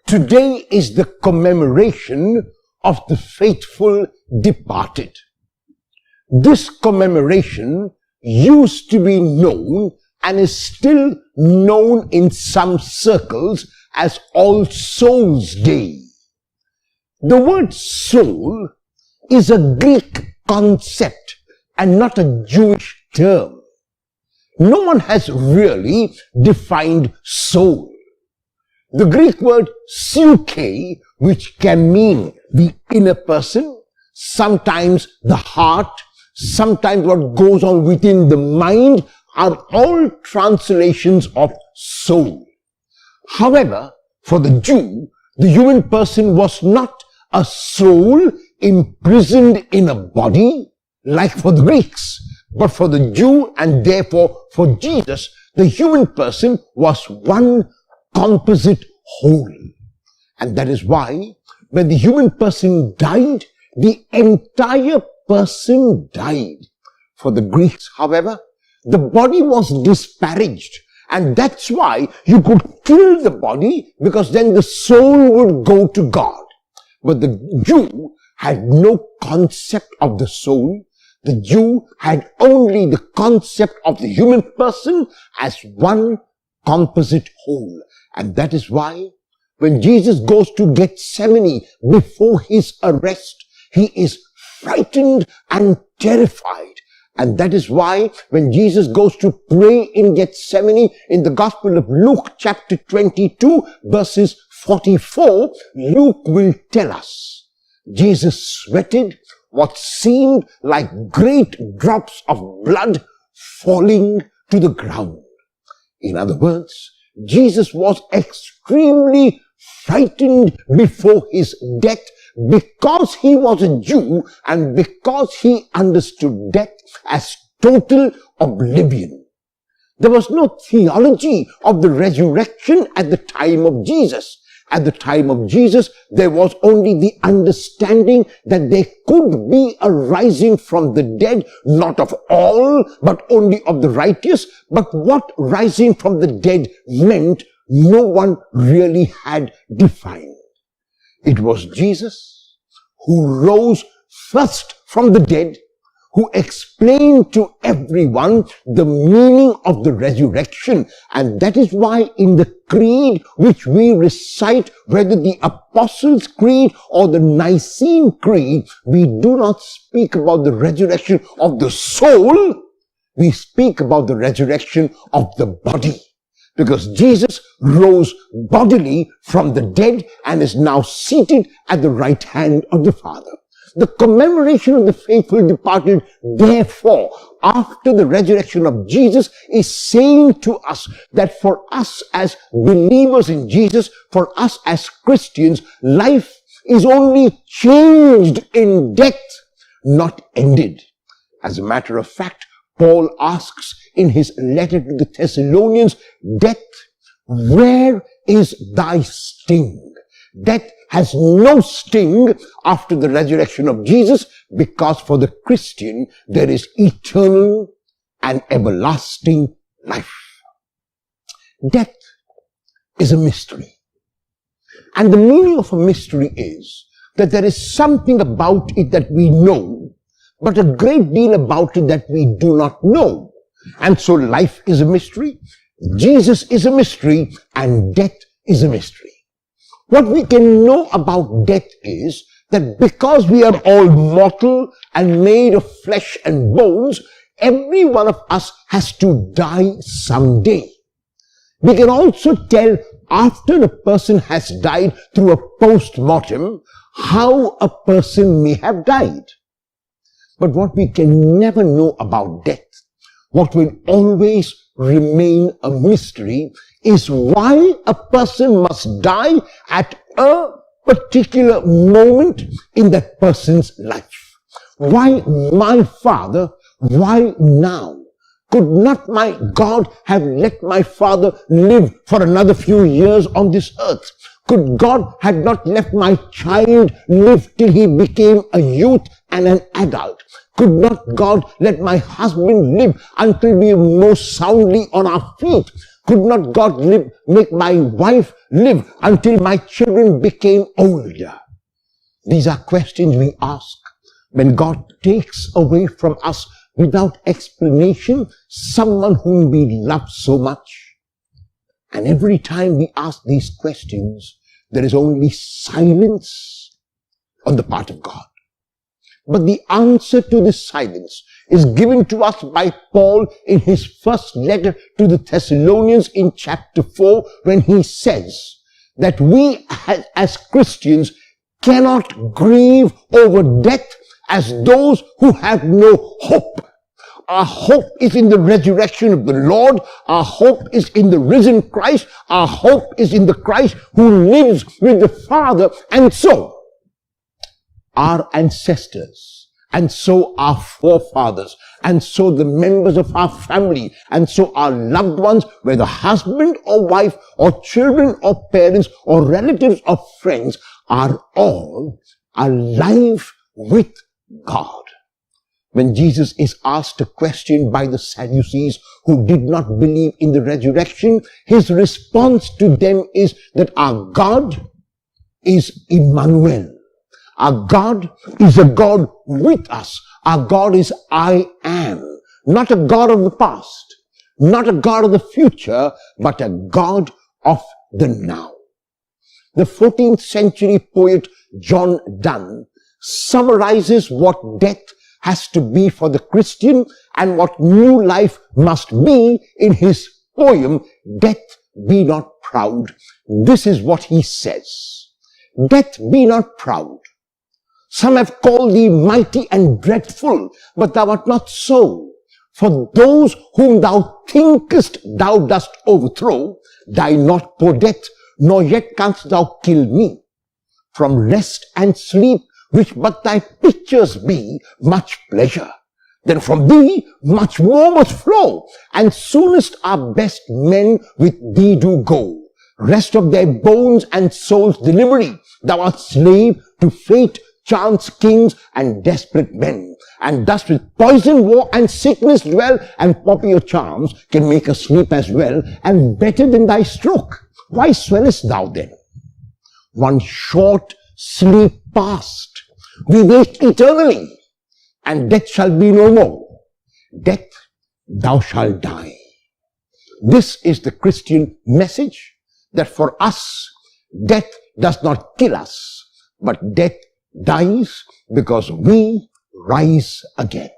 Today is the commemoration of the faithful departed. This commemoration used to be known and is still known in some circles as All Souls Day. The word soul is a Greek concept and not a Jewish term. No one has really defined soul. The Greek word psyche, which can mean the inner person, sometimes the heart, sometimes what goes on within the mind, are all translations of soul. However, for the Jew, the human person was not a soul imprisoned in a body like for the Greeks, but for the Jew and therefore for Jesus, the human person was one composite whole. And that is why when the human person died, the entire person died. For the Greeks, however, the body was disparaged, and that's why you could kill the body, because then the soul would go to God. But the Jew had no concept of the soul. The Jew had only the concept of the human person as one composite whole. And that is why when Jesus goes to Gethsemane before his arrest, he is frightened and terrified. And that is why when Jesus goes to pray in Gethsemane in the Gospel of Luke chapter 22 verses 44, Luke will tell us Jesus sweated what seemed like great drops of blood falling to the ground. In other words, Jesus was extremely frightened before his death because he was a Jew and because he understood death as total oblivion. There was no theology of the resurrection at the time of Jesus. At the time of Jesus, there was only the understanding that there could be a rising from the dead, not of all, but only of the righteous. But what rising from the dead meant, no one really had defined. It was Jesus who rose first from the dead, who explained to everyone the meaning of the resurrection. And that is why in the creed which we recite, whether the Apostles' Creed or the Nicene Creed, we do not speak about the resurrection of the soul, we speak about the resurrection of the body. Because Jesus rose bodily from the dead and is now seated at the right hand of the Father. The commemoration of the faithful departed, therefore, after the resurrection of Jesus, is saying to us that for us as believers in Jesus, for us as Christians, life is only changed in death, not ended. As a matter of fact, Paul asks in his letter to the Thessalonians, "Death, where is thy sting?" Death has no sting after the resurrection of Jesus, because for the Christian there is eternal and everlasting life. Death is a mystery. And the meaning of a mystery is that there is something about it that we know, but a great deal about it that we do not know. And so life is a mystery, Jesus is a mystery, and death is a mystery. What we can know about death is that because we are all mortal and made of flesh and bones, every one of us has to die someday. We can also tell after a person has died through a post-mortem how a person may have died. But what we can never know about death, what will always remain a mystery, is why a person must die at a particular moment in that person's life. Why my father? Why now? Could not my God have let my father live for another few years on this earth? Could God had not left my child live till he became a youth and an adult? Could not God let my husband live until we are most soundly on our feet? Could not God make my wife live until my children became older? These are questions we ask when God takes away from us without explanation someone whom we love so much. And every time we ask these questions, there is only silence on the part of God. But the answer to this silence is given to us by Paul in his first letter to the Thessalonians in chapter 4, when he says that we as Christians cannot grieve over death as those who have no hope. Our hope is in the resurrection of the Lord. Our hope is in the risen Christ. Our hope is in the Christ who lives with the Father. And so, our ancestors, and so our forefathers, and so the members of our family, and so our loved ones, whether husband or wife, or children or parents, or relatives or friends, are all alive with God. When Jesus is asked a question by the Sadducees who did not believe in the resurrection, his response to them is that our God is Emmanuel. Our God is a God with us. Our God is I am. Not a God of the past, not a God of the future, but a God of the now. The 14th century poet John Donne summarizes what death has to be for the Christian and what new life must be in his poem, Death Be Not Proud. This is what he says. Death, be not proud. Some have called thee mighty and dreadful, but thou art not so. For those whom thou thinkest thou dost overthrow, die not, poor death, nor yet canst thou kill me. From rest and sleep, which but thy pictures be, much pleasure. Then from thee much more must flow, and soonest our best men with thee do go. Rest of their bones and souls delivery, thou art slave to fate, chance, kings, and desperate men. And thus with poison, war, and sickness dwell, and popular charms can make us sleep as well, and better than thy stroke. Why swellest thou then? One short sleep past, we wake eternally, and death shall be no more. Death, thou shalt die. This is the Christian message, that for us, death does not kill us, but death dies because we rise again.